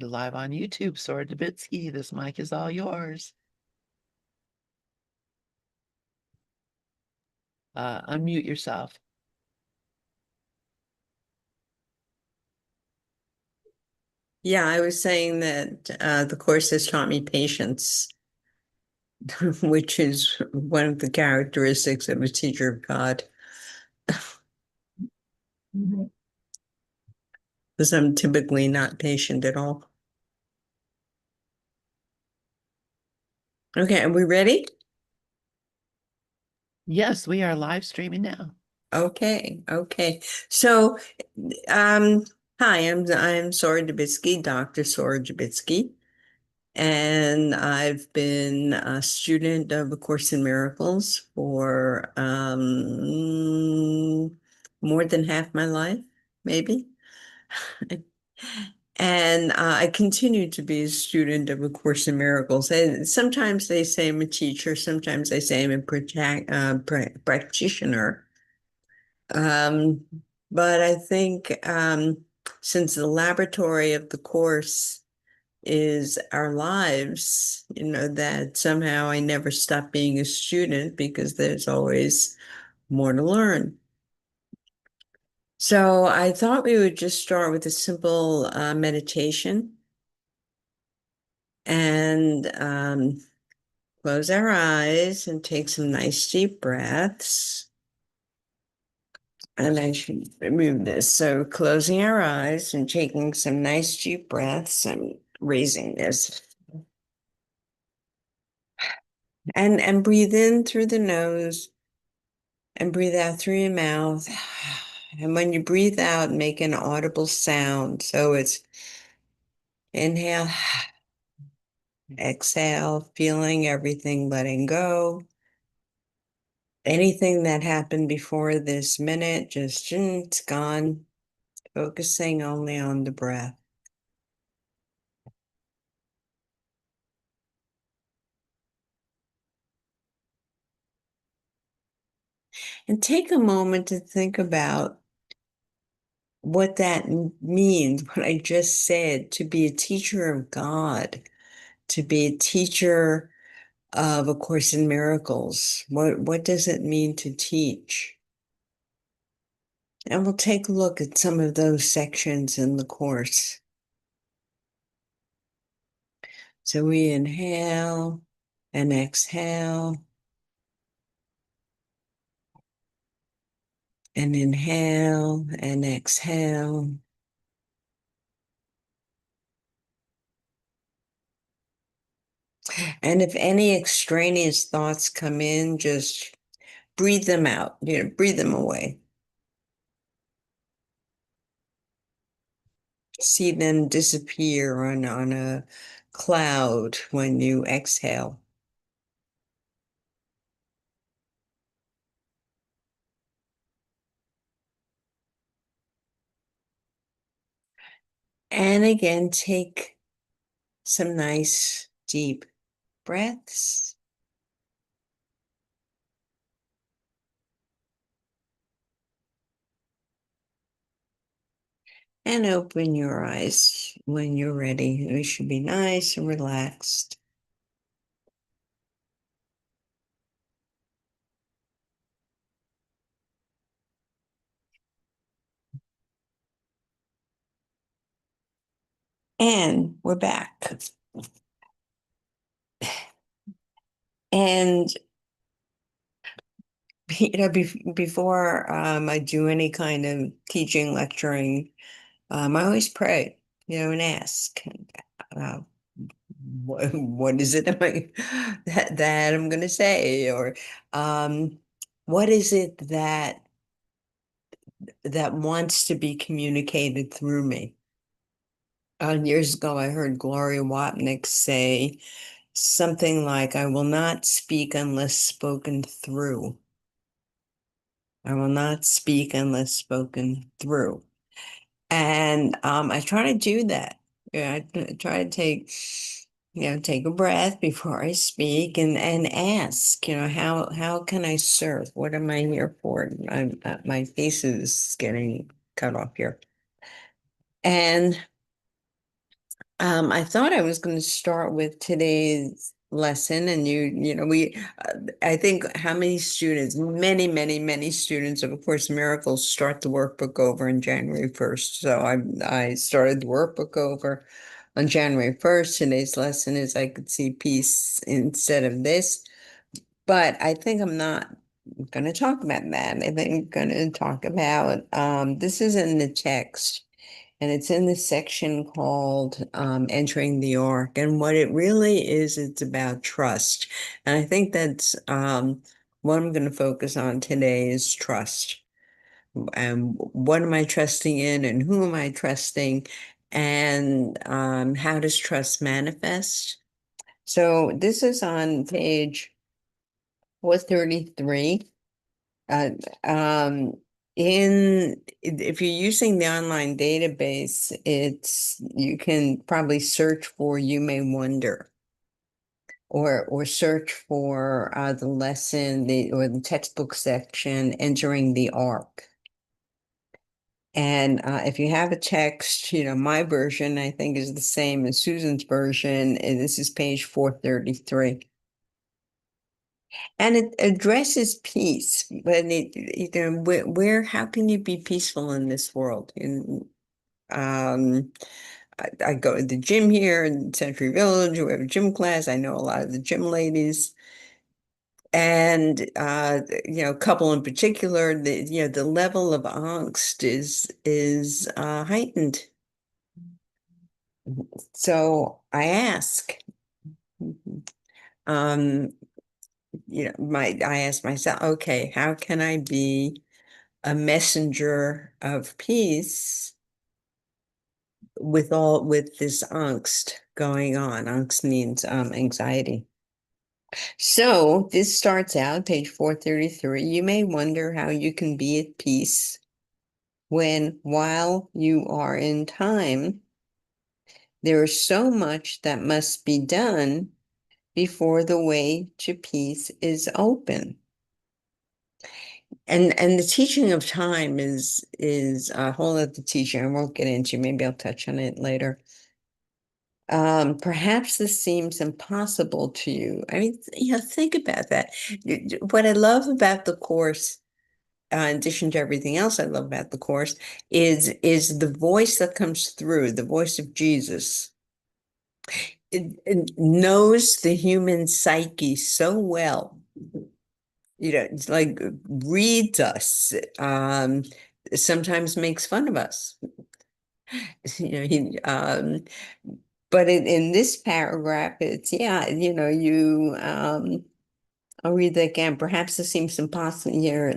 to Live on YouTube. Sorah Dubitsky, this mic is all yours. Unmute yourself. Yeah, I was saying that the course has taught me patience, which is one of the characteristics of a teacher of God, because I'm typically not patient at all. Okay, are we ready? Yes, we are live streaming now. Okay. So, um, hi, I'm Sorah Dubitsky, Dr. Sorah Dubitsky, and I've been a student of A Course in Miracles for more than half my life, maybe. And I continue to be a student of A Course in Miracles. And sometimes they say I'm a teacher, sometimes they say I'm a practitioner. Um, but I think since the laboratory of the course is our lives, that somehow I never stop being a student because there's always more to learn. So I thought we would just start with a simple meditation and close our eyes and take some nice deep breaths. And I should remove this. So closing our eyes and taking some nice deep breaths and raising this. And breathe in through the nose and breathe out through your mouth. And when you breathe out, make an audible sound. So it's inhale, exhale, feeling everything letting go. Anything that happened before this minute, just it's gone. Focusing only on the breath. And take a moment to think about what that means, what I just said, to be a teacher of God, to be a teacher of A Course in Miracles. What does it mean to teach? And we'll take a look at some of those sections in the course. So we inhale and exhale and inhale and exhale. And if any extraneous thoughts come in, just breathe them out, breathe them away. See them disappear on a cloud when you exhale. And again, take some nice deep breaths. And open your eyes when you're ready. You should be nice and relaxed. And we're back. And before I do any kind of teaching, lecturing, I always pray, and ask, uh, what is it that I'm going to say, or what is it that wants to be communicated through me? Years ago, I heard Gloria Wapnick say something like, "I will not speak unless spoken through. I will not speak unless spoken through." And I try to do that. Yeah, I try to take a breath before I speak and ask, how can I serve? What am I here for? My face is getting cut off here. And I thought I was going to start with today's lesson, and I think how many students, many students of A Course in Miracles start the workbook over on January 1st. So I started the workbook over on January 1st. Today's lesson is I could see peace instead of this, but I think I'm not going to talk about that. I think I'm going to talk about this is in the text. And it's in the section called Entering the Ark. And what it really is, it's about trust. And I think that's what I'm going to focus on today is trust. And what am I trusting in and who am I trusting? And how does trust manifest? So this is on page 433. Uh, um, if you're using the online database, you can probably search for "You May Wonder" or search for the lesson or the textbook section "Entering the Ark." And if you have a text, my version I think is the same as Susan's version, and this is page 433. And it addresses peace, but how can you be peaceful in this world? Um, I go to the gym here in Century Village. We have a gym class. I know a lot of the gym ladies, and a couple in particular. The level of angst is heightened. So I ask, um, I ask myself, okay, how can I be a messenger of peace with this angst going on? Angst means anxiety. So this starts out page 433. You may wonder how you can be at peace when, while you are in time, there is so much that must be done before the way to peace is open. And the teaching of time is a whole other teaching I won't get into. Maybe I'll touch on it later. Perhaps this seems impossible to you. I mean, think about that. What I love about the course, in addition to everything else I love about the course, is the voice that comes through, the voice of Jesus. It knows the human psyche so well. It's like reads us, sometimes makes fun of us. He but in this paragraph, it's I'll read that again. Perhaps it seems impossible here.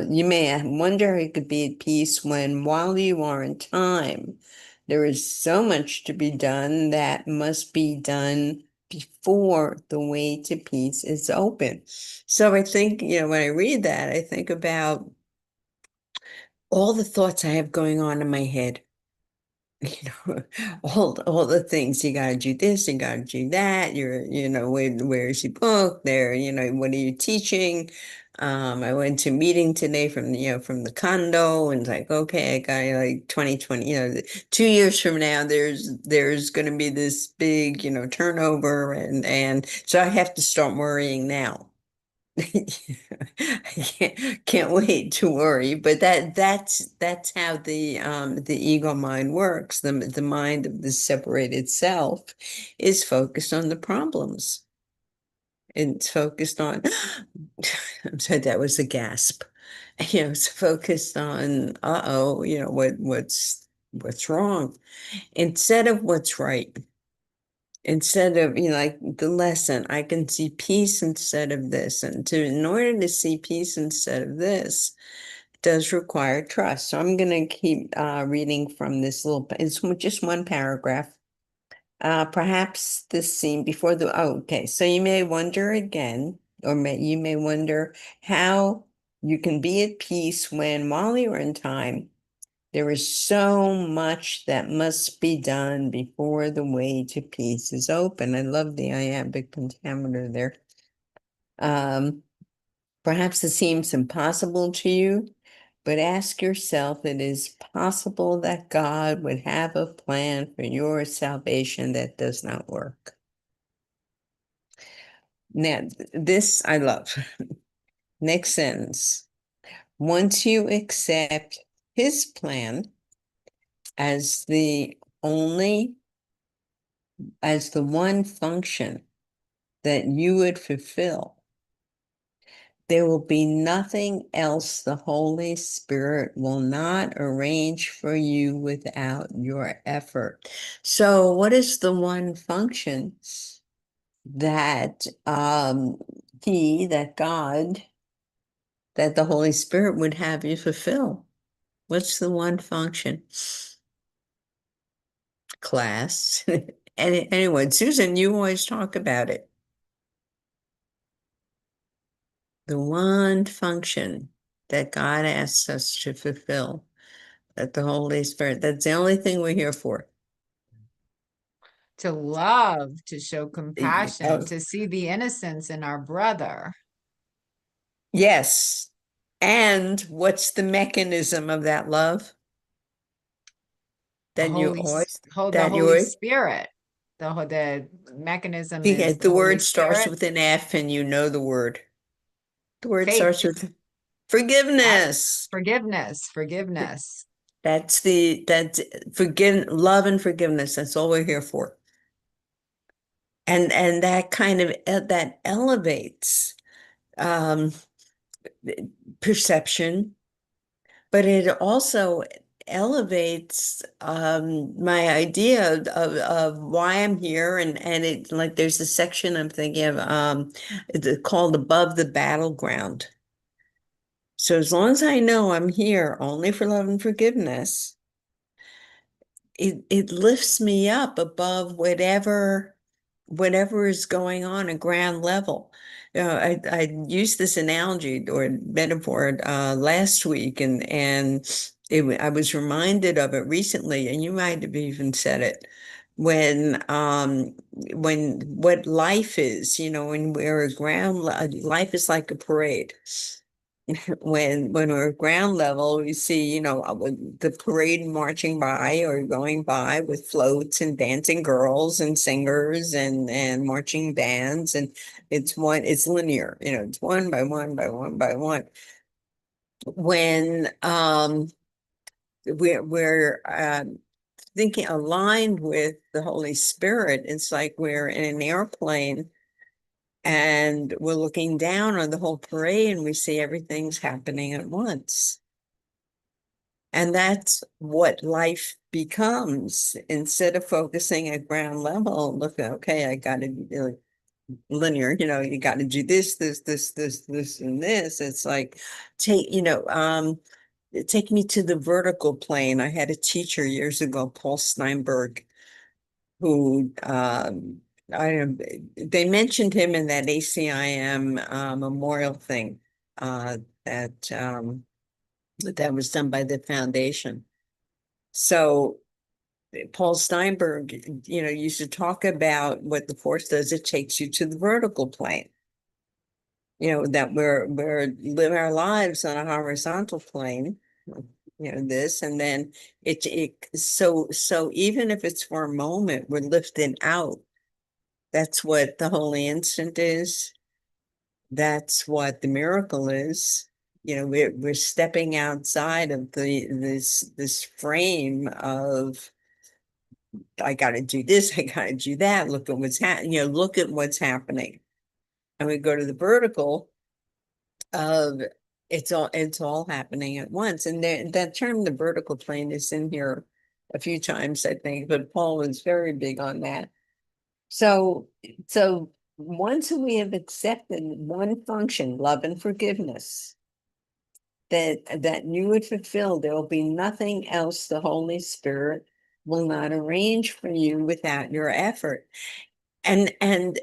You may wonder who could be at peace when, while you are in time, there is so much to be done that must be done before the way to peace is open. So I think, when I read that, I think about all the thoughts I have going on in my head. All the things you gotta do this, you gotta do that. Where's your book? What are you teaching? I went to a meeting today from the condo, and it's like, okay, I got like 2020, 2 years from now, there's gonna be this big, turnover, and so I have to start worrying now. I can't wait to worry, but that's how the ego mind works. The mind of the separated self is focused on the problems. It's focused on I'm sorry, that was a gasp. It's focused on uh-oh, what's wrong instead of what's right. Instead of, like the lesson, I can see peace instead of this. And in order to see peace instead of this does require trust. So I'm going to keep reading from this it's just one paragraph. Perhaps this scene before okay. So you may wonder again, you may wonder how you can be at peace when, while you're in time, there is so much that must be done before the way to peace is open. I love the iambic pentameter there. Perhaps it seems impossible to you. but ask yourself, it is possible that God would have a plan for your salvation that does not work. Now, this I love. Next sentence. Once you accept his plan as the only, as the one function that you would fulfill, there will be nothing else the Holy Spirit will not arrange for you without your effort. So, what is the one function that that God, that the Holy Spirit would have you fulfill? What's the one function? Class. Anyway, Susan, you always talk about it. The one function that God asks us to fulfill, that the Holy Spirit, that's the only thing we're here for. To love, to show compassion, Oh, to see the innocence in our brother. yes. And what's the mechanism of that love? That you always, The that you Holy always, Spirit. The mechanism yeah, is the the Holy word starts Spirit. with an F and you know the word. The word Faith. starts with forgiveness. Forgiveness. That's love and forgiveness. That's all we're here for. And that kind of that elevates um, perception, but it also elevates my idea of why I'm here. And it, like, there's a section I'm thinking of, it's called Above the Battleground. So as long as I know I'm here only for love and forgiveness, it lifts me up above whatever is going on at ground level. You know, I used this analogy or metaphor last week, and I was reminded of it recently, and you might have even said it when what life is, you know, when we're a life is like a parade. When we're ground level, we see, you know, the parade marching by or going by with floats and dancing girls and singers and marching bands, and it's linear, you know, it's one by one by one by one. When we're thinking aligned with the Holy Spirit, it's like we're in an airplane and we're looking down on the whole parade and we see everything's happening at once. And that's what life becomes. Instead of focusing at ground level, look, okay, I got to do linear, you know, you got to do this, and this. It's like, take me to the vertical plane. I had a teacher years ago, Paul Steinberg, who they mentioned him in that ACIM memorial thing that that was done by the foundation. So Paul Steinberg, you know, used to talk about what the force does. It takes you to the vertical plane. You know, that we're live our lives on a horizontal plane, you know, this, and then so even if it's for a moment, we're lifted out. That's what the holy instant is. That's what the miracle is. You know, we're stepping outside of this frame of I got to do this, I got to do that. Look at what's happening. You know, look at what's happening, and we go to the vertical of it's all happening at once. And that term, the vertical plane, is in here a few times, I think. But Paul was very big on that. So once we have accepted one function, love and forgiveness, that you would fulfill, there will be nothing else the Holy Spirit will not arrange for you without your effort. And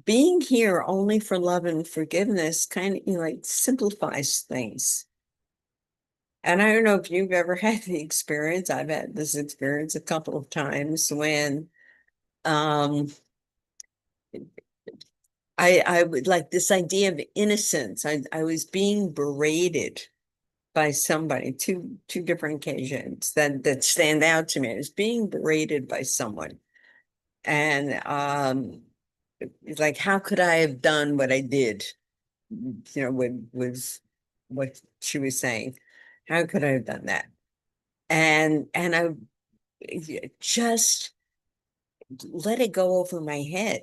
being here only for love and forgiveness kind of, you know, like simplifies things. And I don't know if you've ever had the experience. I've had this experience a couple of times when um I would like this idea of innocence. I was being berated by somebody, two different occasions that stand out to me. Is being berated by someone. And it's like, how could I have done what I did? Was what she was saying. How could I have done that? And I just let it go over my head.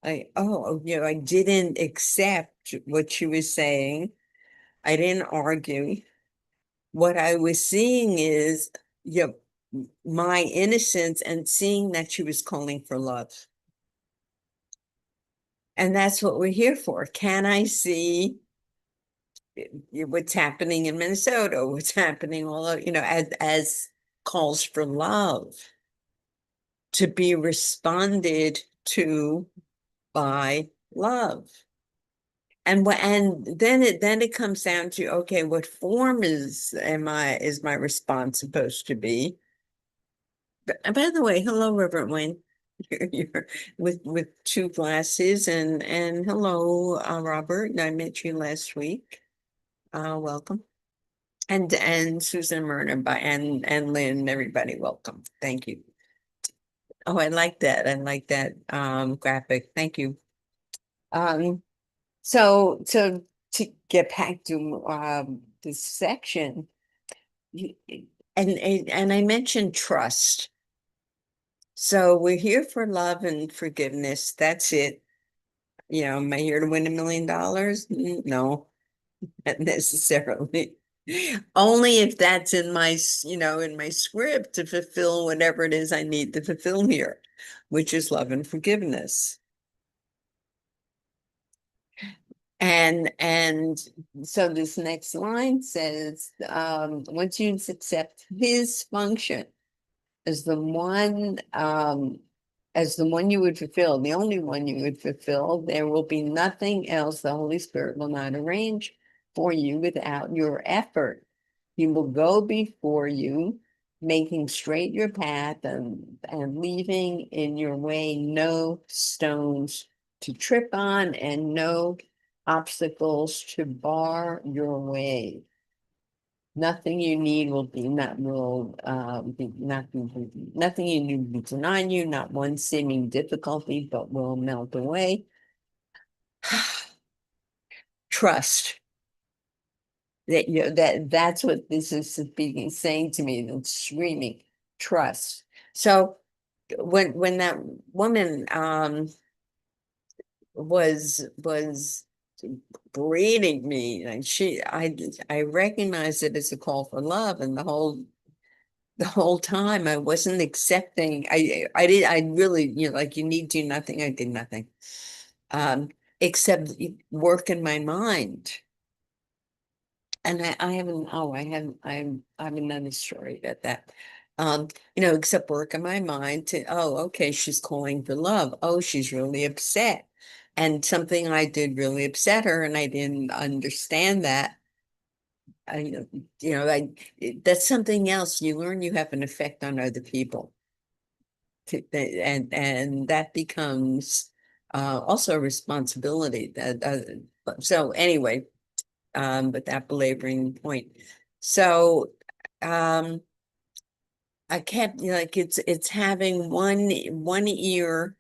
I didn't accept what she was saying. I didn't argue. What I was seeing is, my innocence and seeing that she was calling for love. And that's what we're here for. Can I see what's happening in Minnesota, what's happening all over, as calls for love to be responded to by love. And then it comes down to, okay, what form is my response supposed to be? And by the way, hello, Reverend Wayne. You're with two glasses, and hello, Robert. I met you last week. Welcome. And Susan Myrna and Lynn, everybody, welcome. Thank you. Oh, I like that. I like that graphic. Thank you. So to get back to this section, and I mentioned trust. So we're here for love and forgiveness. That's it. Am I here to win $1 million? No, not necessarily. Only if that's in my script to fulfill whatever it is I need to fulfill here, which is love and forgiveness. And so this next line says, once you accept his function as the one you would fulfill, the only one you would fulfill, there will be nothing else the Holy Spirit will not arrange for you without your effort. He will go before you, making straight your path and leaving in your way no stones to trip on and no obstacles to bar your way. Nothing you need will be nothing you need will be denied you, not one seeming difficulty, but will melt away. Trust that's what this is speaking, saying to me, that's screaming, trust. So when that woman was berating me, and I recognized it as a call for love, and the whole time I wasn't accepting. I really, like, you need to do nothing. I did nothing except work in my mind. And I have another story about that. Except work in my mind to, oh, okay, she's calling for love. Oh, she's really upset. And something I did really upset her, and I didn't understand that. That's something else. You learn you have an effect on other people. And that becomes also a responsibility. So anyway, but that belaboring point. So I kept, it's having one ear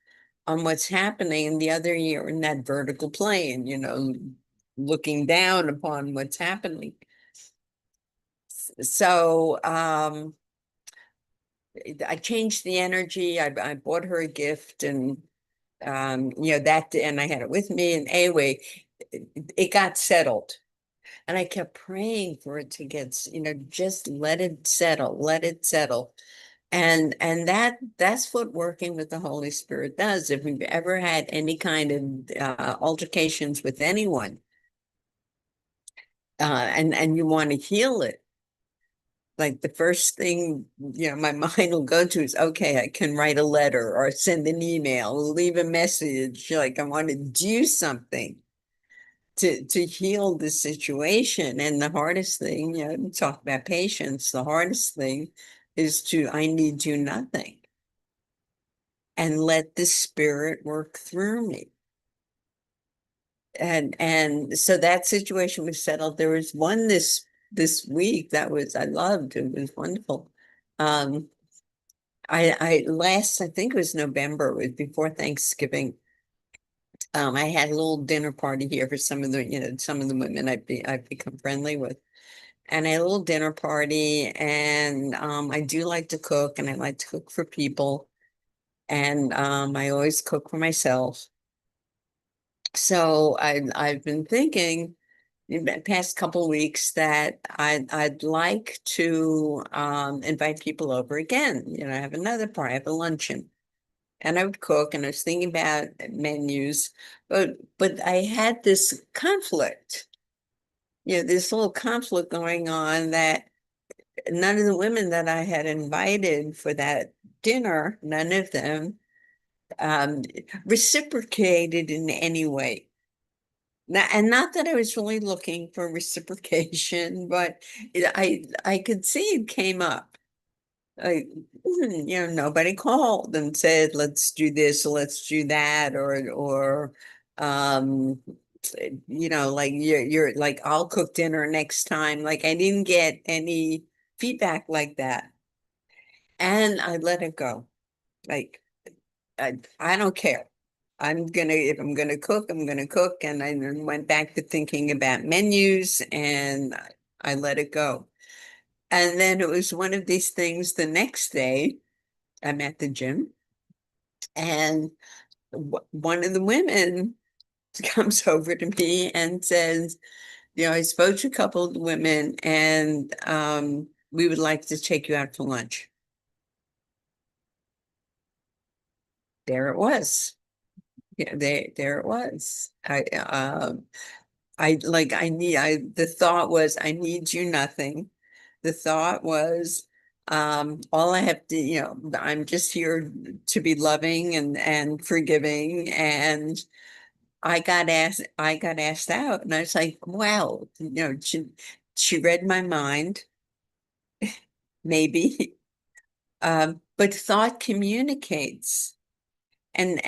on what's happening and the other ear in that vertical plane, looking down upon what's happening. So I changed the energy. I bought her a gift, and that, and I had it with me, and anyway, it got settled. And I kept praying for it to get, just let it settle, let it settle. And that's what working with the Holy Spirit does. If we've ever had any kind of altercations with anyone, and you want to heal it, like the first thing, my mind will go to is, okay, I can write a letter or send an email, leave a message, like I want to do something to heal the situation. And the hardest thing, we talk about patience, the hardest thing is I need do nothing and let the Spirit work through me. And so that situation was settled. There was oneness this week. I loved, it was wonderful. I think it was November, it was before Thanksgiving. I had a little dinner party here for some of some of the women I've become friendly with. And I had a little dinner party, and I do like to cook, and I like to cook for people. And I always cook for myself. So I've been thinking in the past couple of weeks that I'd like to invite people over again. Have another party, have a luncheon. And I would cook, and I was thinking about menus, but I had this conflict, this little conflict going on, that none of the women that I had invited for that dinner, none of them um, reciprocated in any way. And not that I was really looking for reciprocation, but I could see it came up. Like, nobody called and said, let's do this, or let's do that, or um, like you're like, I'll cook dinner next time. Like, I didn't get any feedback like that. And I let it go. Like, I don't care. If I'm gonna cook, I'm gonna cook. And I then went back to thinking about menus, and I let it go. And then it was one of these things. The next day, I'm at the gym, and one of the women comes over to me and says, I spoke to a couple of the women, and we would like to take you out for lunch. There it was. Yeah, there it was. The thought was, I need you nothing. The thought was, all I have to, I'm just here to be loving and forgiving. And I got asked out, and I was like, wow, she read my mind, maybe. But thought communicates. And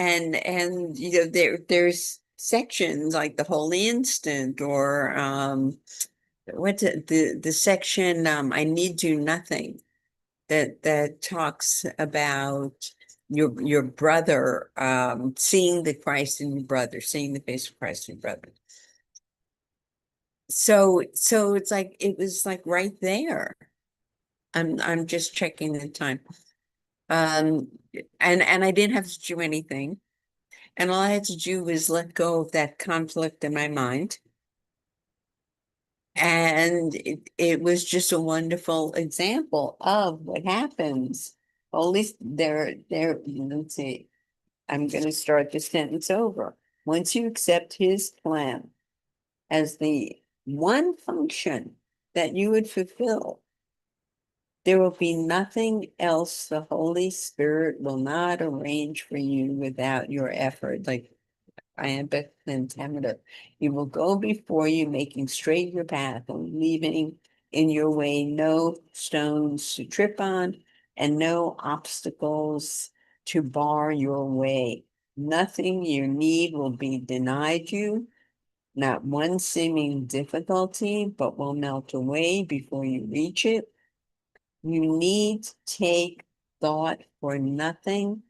there's sections like the Holy Instant, or what's it, the section, I Need You Nothing, that talks about your brother, seeing the Christ in your brother, seeing the face of Christ in your brother. So it's like, it was like right there. I'm just checking the time. And I didn't have to do anything. And all I had to do was let go of that conflict in my mind. And it was just a wonderful example of what happens. Well, at least let's see. I'm going to start the sentence over. Once you accept his plan as the one function that you would fulfill, there will be nothing else the Holy Spirit will not arrange for you without your effort. Like iambic pentameter. He will go before you, making straight your path and leaving in your way no stones to trip on and no obstacles to bar your way. Nothing you need will be denied you, not one seeming difficulty, but will melt away before you reach it. You need to take thought for nothing,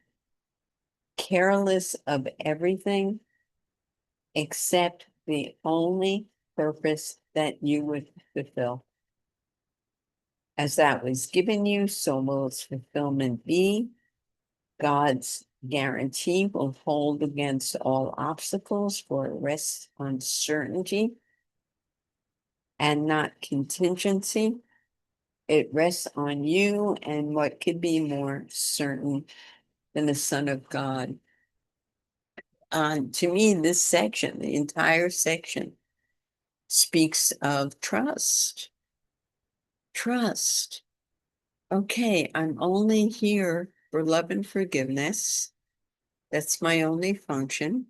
careless of everything, except the only purpose that you would fulfill. As that was given you, so will its fulfillment be. God's guarantee will hold against all obstacles, for it rests on certainty and not contingency. It rests on you, and what could be more certain than the Son of God? To me, this section, the entire section, speaks of trust. Trust. Okay, I'm only here for love and forgiveness. That's my only function.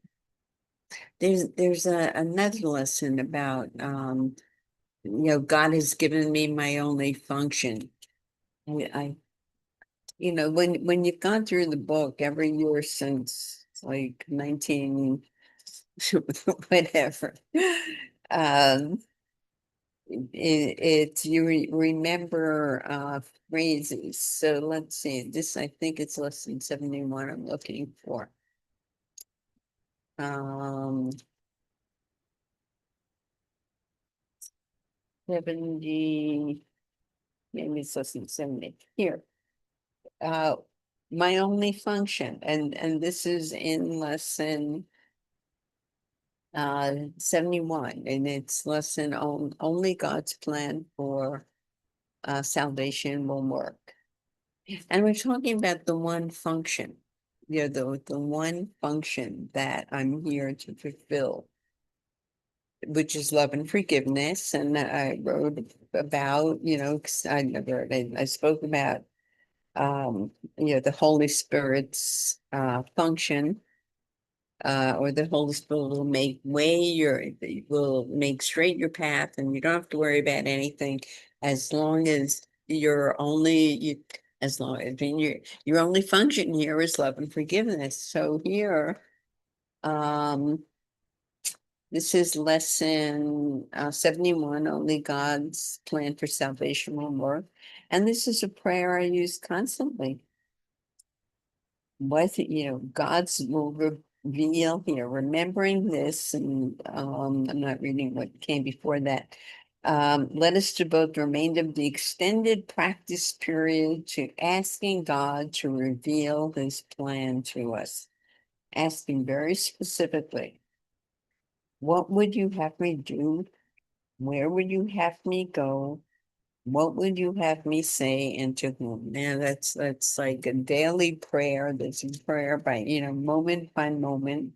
There's another lesson about God has given me my only function. I when you've gone through the book every year since like 19 whatever, um it's you remember phrases. So let's see. This I think it's lesson 71 I'm looking for. 70, maybe it's lesson 70. Here. My only function, and this is in lesson 71, and it's lesson on only God's plan for salvation will work. And we're talking about the one function, the one function that I'm here to fulfill, which is love and forgiveness. And I wrote about, 'cause I spoke about, the Holy Spirit's function, or the Holy Spirit will make will make straight your path, and you don't have to worry about anything as long as as long as your only function here is love and forgiveness. So here, this is lesson 71, only God's plan for salvation will work. And this is a prayer I use constantly. God's will reveal here, remembering this, and I'm not reading what came before that. Let us devote the remainder of the extended practice period to asking God to reveal his plan to us, asking very specifically, what would you have me do? Where would you have me go? What would you have me say, and to whom? Now that's like a daily prayer. That's a prayer by, moment by moment.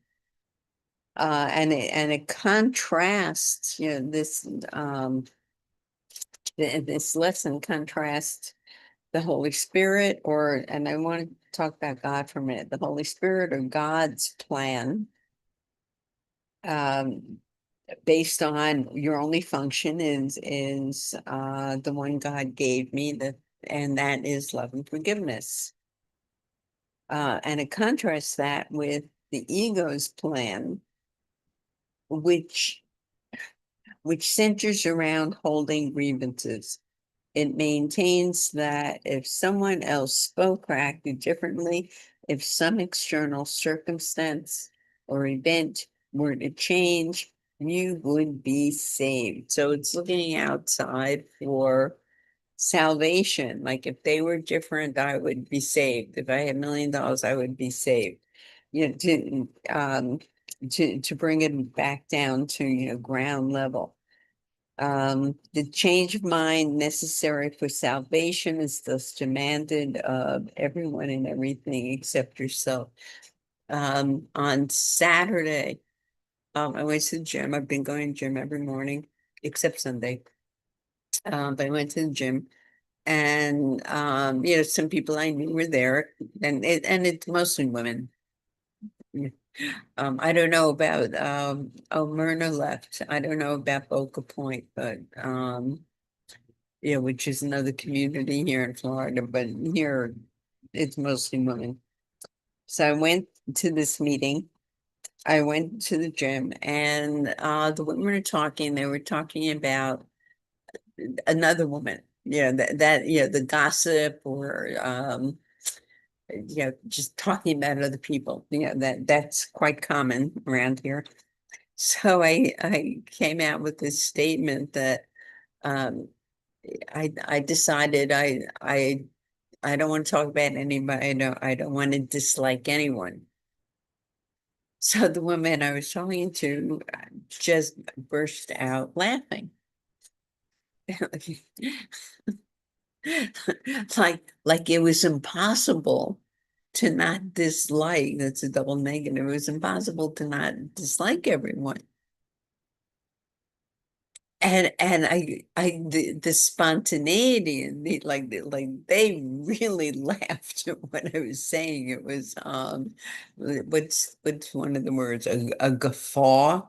And it contrasts, this lesson contrasts the Holy Spirit, and I want to talk about God for a minute, the Holy Spirit or God's plan, based on your only function is the one God gave me, and that is love and forgiveness. And it contrasts that with the ego's plan, which centers around holding grievances. It maintains that if someone else spoke or acted differently, if some external circumstance or event were to change, you would be saved. So it's looking outside for salvation. Like if they were different, I would be saved. If I had $1 million, I would be saved. To bring it back down to, ground level. The change of mind necessary for salvation is thus demanded of everyone and everything except yourself. On Saturday, I went to the gym. I've been going to the gym every morning, except Sunday. But I went to the gym, and some people I knew were there, and it's mostly women. I don't know about Myrna left. I don't know about Boca Point, but which is another community here in Florida, but here it's mostly women. So I went to this meeting. I went to the gym, and the women were talking. They were talking about another woman. The gossip, or just talking about other people. That's quite common around here. So I came out with this statement that I decided I don't want to talk about anybody. I don't want to dislike anyone. So the woman I was talking to just burst out laughing. like it was impossible to not dislike. That's a double negative. It was impossible to not dislike everyone. And the spontaneity, and they really laughed at what I was saying. It was what's one of the words, a guffaw,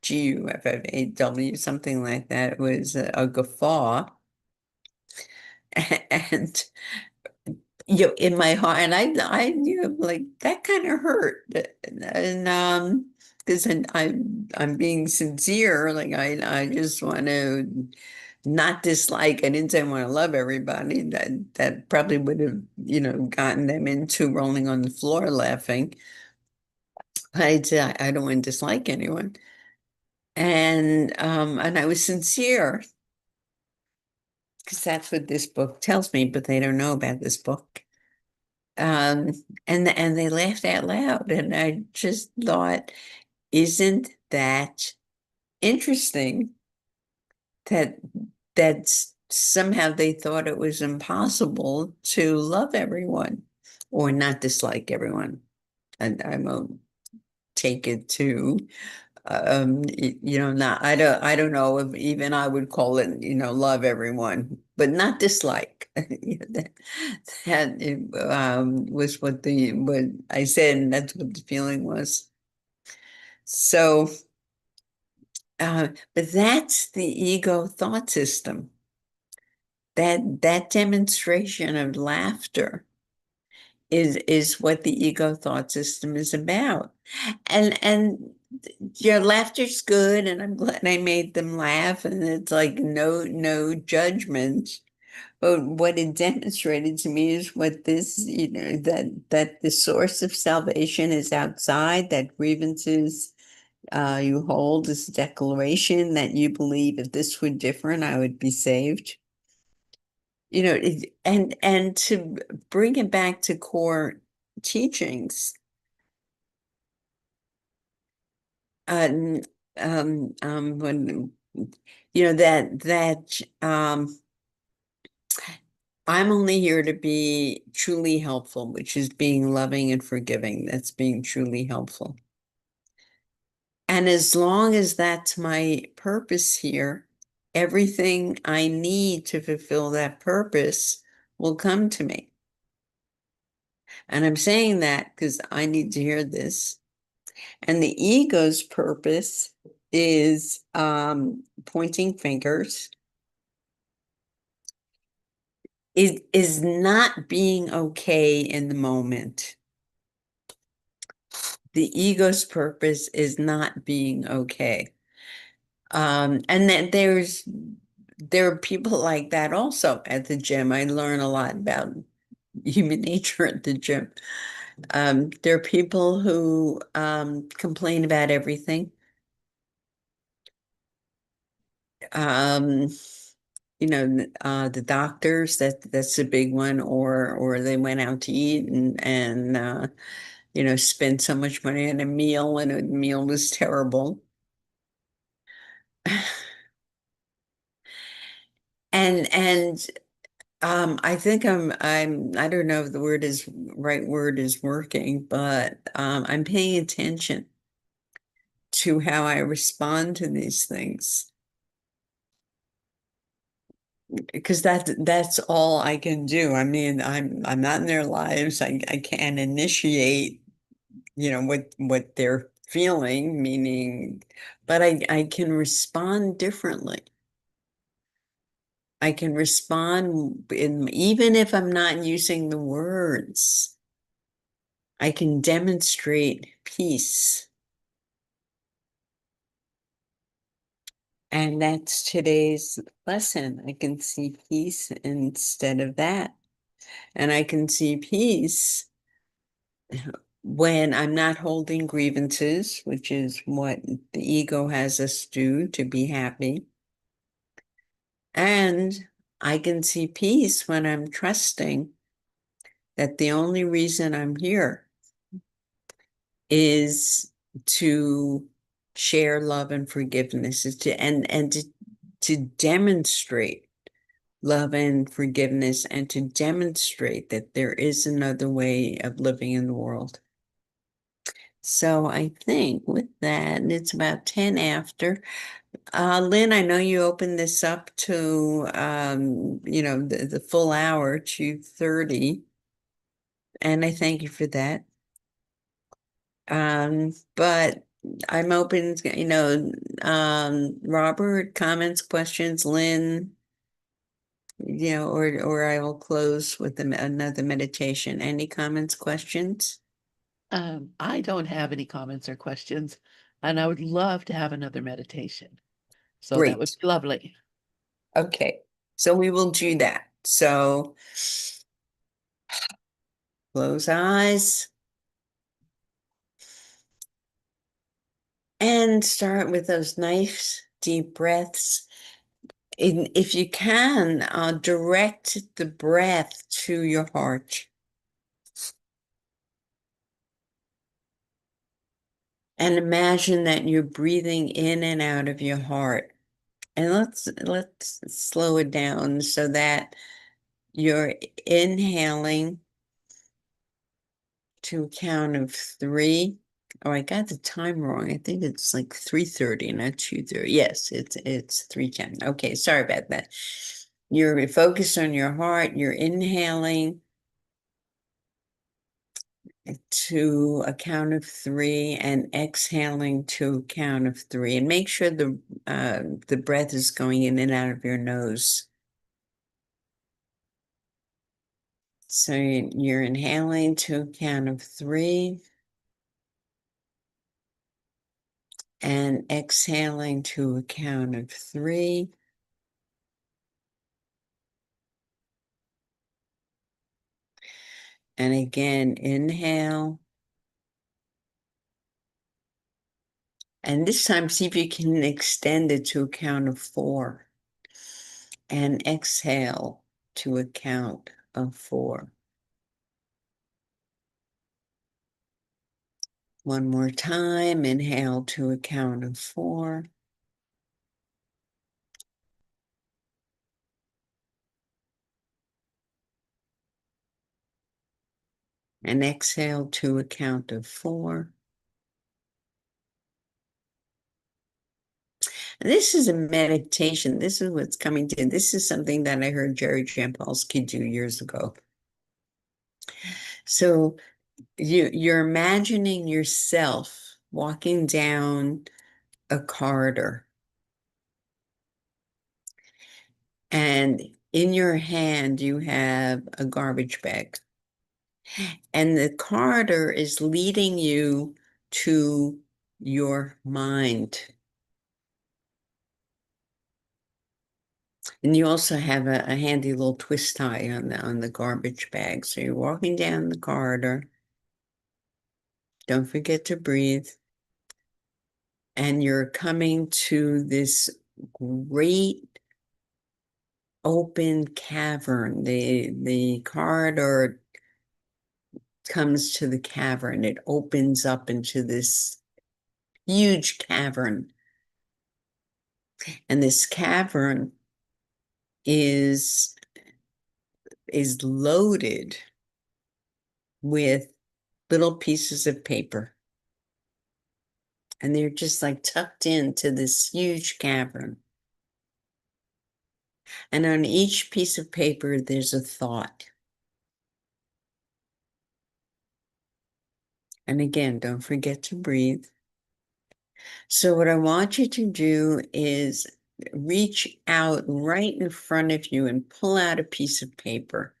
Guffaw, something like that. It was a guffaw. And in my heart, and I knew, like, that kind of hurt, and because I'm being sincere, like I just want to not dislike. I didn't say I want to love everybody. That probably would have, gotten them into rolling on the floor laughing. I'd say I don't want to dislike anyone. And I was sincere because that's what this book tells me, but they don't know about this book. Um, and they laughed out loud, and I just thought, isn't that interesting that somehow they thought it was impossible to love everyone or not dislike everyone. And I won't take it to not I don't know if even I would call it, love everyone, but not dislike. That was what I said, and that's what the feeling was. So but that's the ego thought system. That demonstration of laughter is what the ego thought system is about. And your laughter's good, and I'm glad I made them laugh, and it's like no judgment. But what it demonstrated to me is what this, that the source of salvation is outside, that grievances you hold this declaration that you believe if this were different, I would be saved. And to bring it back to core teachings, when I'm only here to be truly helpful, which is being loving and forgiving. That's being truly helpful. And as long as that's my purpose here, everything I need to fulfill that purpose will come to me. And I'm saying that because I need to hear this. And the ego's purpose is pointing fingers, is not being okay in the moment. The ego's purpose is not being okay. And then there are people like that also at the gym. I learn a lot about human nature at the gym. There are people who complain about everything. The doctors, that's a big one, or they went out to eat and spent so much money on a meal, and a meal was terrible. And I think I don't know if the right word is working, but I'm paying attention to how I respond to these things, because that's all I can do. I mean, I'm not in their lives. I can't initiate, what they're feeling, meaning, but I can respond differently. I can respond even if I'm not using the words. I can demonstrate peace. And that's today's lesson. I can see peace instead of that. And I can see peace when I'm not holding grievances, which is what the ego has us do to be happy. And I can see peace when I'm trusting that the only reason I'm here is to share love and forgiveness, is to demonstrate love and forgiveness, and to demonstrate that there is another way of living in the world. So I think with that, and it's about 10 after. Lynn, I know you opened this up to the full hour, 2:30, and I thank you for that. But I'm open, Robert, comments, questions, Lynn, or I will close with another meditation. Any comments, questions? I don't have any comments or questions, and I would love to have another meditation. So that would Great. be lovely. Okay, so we will do that. So close eyes and start with those nice deep breaths. If you can, direct the breath to your heart. And imagine that you're breathing in and out of your heart. And let's slow it down so that you're inhaling to a count of 3. Oh, I got the time wrong. I think it's like 3:30, not 2:30. Yes, it's 3:10. Okay, sorry about that. You're focused on your heart. You're inhaling to a count of 3 and exhaling to a count of 3. And make sure the breath is going in and out of your nose. So you're inhaling to a count of 3 and exhaling to a count of 3. And again, inhale. And this time, see if you can extend it to a count of 4. And exhale to a count of 4. One more time, inhale to a count of 4. And exhale to a count of 4. And this is a meditation. This is what's coming to. This is something that I heard Jerry Jampolsky do years ago. So you're imagining yourself walking down a corridor, and in your hand you have a garbage bag, and the corridor is leading you to your mind. And you also have a handy little twist tie on the garbage bag. So you're walking down the corridor. Don't forget to breathe. And you're coming to this great open cavern. The corridor comes to the cavern. It opens up into this huge cavern. And this cavern is loaded with little pieces of paper. And they're just like tucked into this huge cavern. And on each piece of paper, there's a thought. And again, don't forget to breathe. So what I want you to do is reach out right in front of you and pull out a piece of paper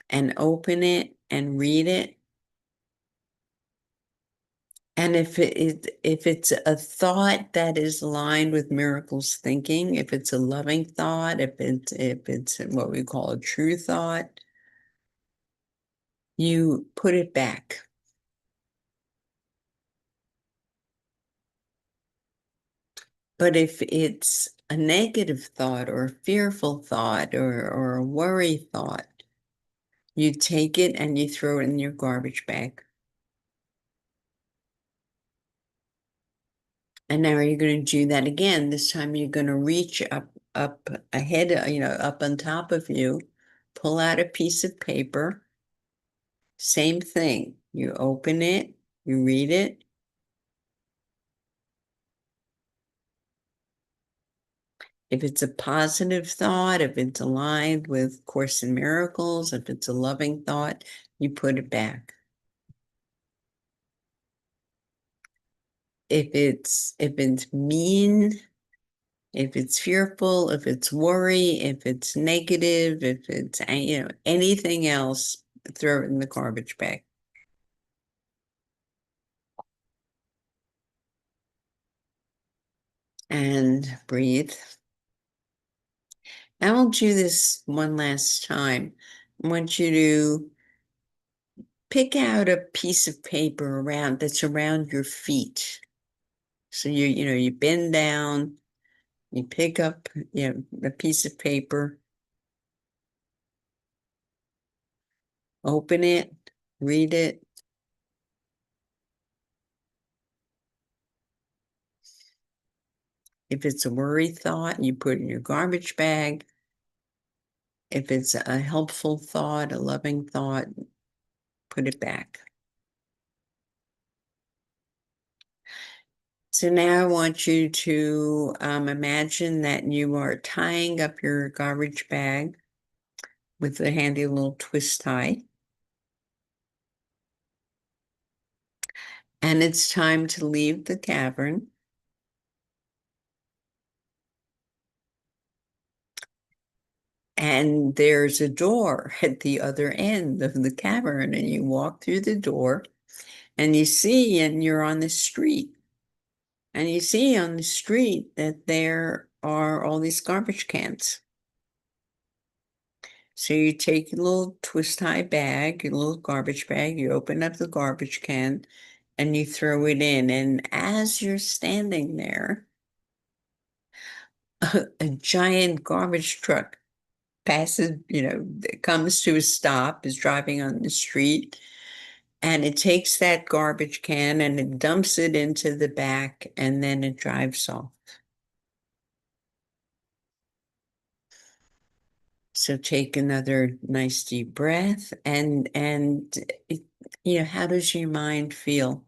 and open it and read it. And if it's a thought that is aligned with miracles thinking, if it's a loving thought, if it's what we call a true thought, you put it back. But if it's a negative thought or a fearful thought or a worry thought, you take it and you throw it in your garbage bag. And now you're going to do that again. This time you're going to reach up ahead, up on top of you, pull out a piece of paper. Same thing. You open it, you read it. If it's a positive thought, if it's aligned with Course in Miracles, if it's a loving thought, you put it back. If it's mean, if it's fearful, if it's worry, if it's negative, if it's anything else, throw it in the garbage bag. And breathe. I will do this one last time. I want you to pick out a piece of paper that's around your feet. So you bend down, you pick up, a piece of paper, open it, read it. If it's a worry thought, you put it in your garbage bag. If it's a helpful thought, a loving thought, put it back. So now I want you to imagine that you are tying up your garbage bag with a handy little twist tie. And it's time to leave the cavern. And there's a door at the other end of the cavern, and you walk through the door and you're on the street. And you see on the street that there are all these garbage cans. So you take your little twist tie bag, your little garbage bag, you open up the garbage can and you throw it in. And as you're standing there, a giant garbage truck passes, comes to a stop, is driving on the street, and it takes that garbage can and it dumps it into the back, and then it drives off. So take another nice deep breath, and how does your mind feel?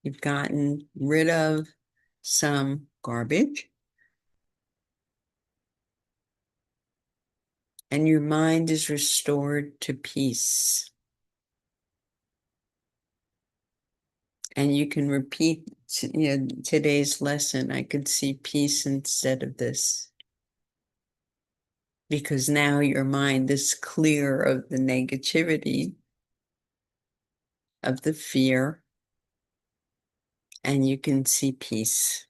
You've gotten rid of some garbage, and your mind is restored to peace. And you can repeat, today's lesson. I could see peace instead of this. Because now your mind is clear of the negativity, of the fear, and you can see peace.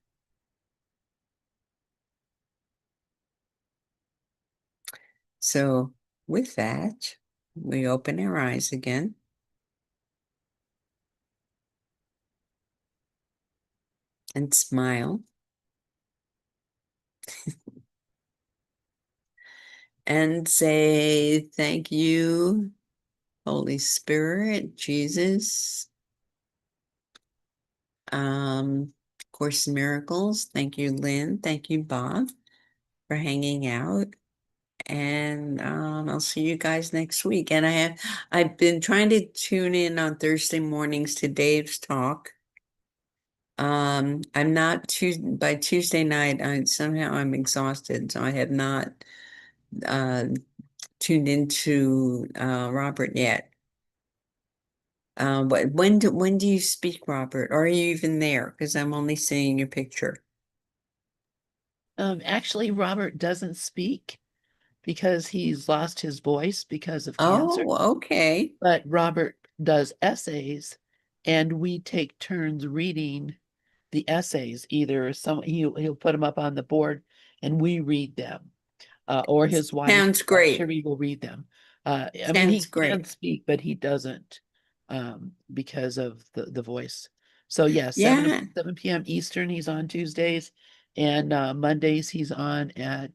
So with that, we open our eyes again. And smile. And say, thank you, Holy Spirit, Jesus, Course in Miracles. Thank you, Lynn. Thank you, Bob, for hanging out. And I'll see you guys next week. And I've been trying to tune in on Thursday mornings to Dave's talk. I'm not by Tuesday night. I'm exhausted, so I have not tuned into Robert yet. But when do you speak, Robert? Or are you even there? Because I'm only seeing your picture. Actually, Robert doesn't speak because he's lost his voice because of cancer. Oh, okay. But Robert does essays, and we take turns reading the essays. Either he'll put them up on the board, and we read them, or his wife Sounds great. Sherry will read them. I mean, he Sounds great. can speak, but he doesn't because of the voice. So yeah, Yeah. 7 p.m. Eastern, he's on Tuesdays, and Mondays he's on at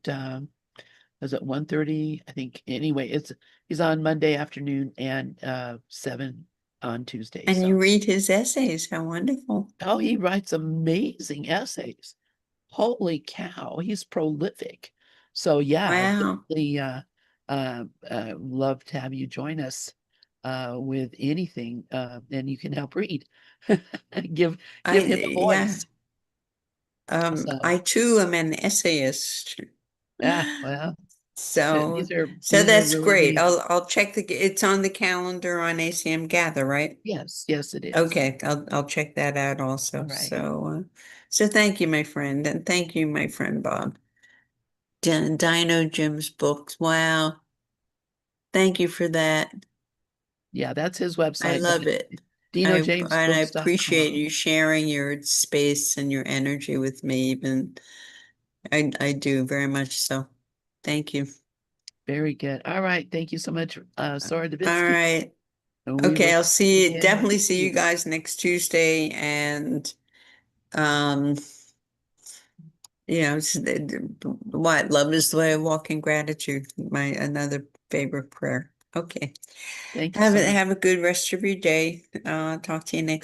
is it 1:30? I think. Anyway, he's on Monday afternoon and 7 on Tuesday. And So you read his essays. How wonderful. oh, he writes amazing essays. Holy cow, he's prolific. So yeah, Wow. definitely love to have you join us with anything, and you can help read. Give him a Yeah. voice. So I too am an essayist. yeah, well, So these are that's really great. amazing. I'll check it's on the calendar on ACM Gather, right? Yes, it is. Okay, I'll check that out also. All right. So thank you, my friend, and thank you, my friend Bob. Dino Jim's books. Wow. Thank you for that. Yeah, that's his I website, but love it. Dino James and I Books.com. appreciate you sharing your space and your energy with me even. I do very much so. Thank you. Very good. All right. Thank you so much, Sorah All Dubitsky. right. And we Okay, will I'll see again definitely next see you week. guys next Tuesday and um what love is the way of walking gratitude, my another favorite prayer. Okay. Thank you, Sorah. Have a good rest of your day. Talk to you next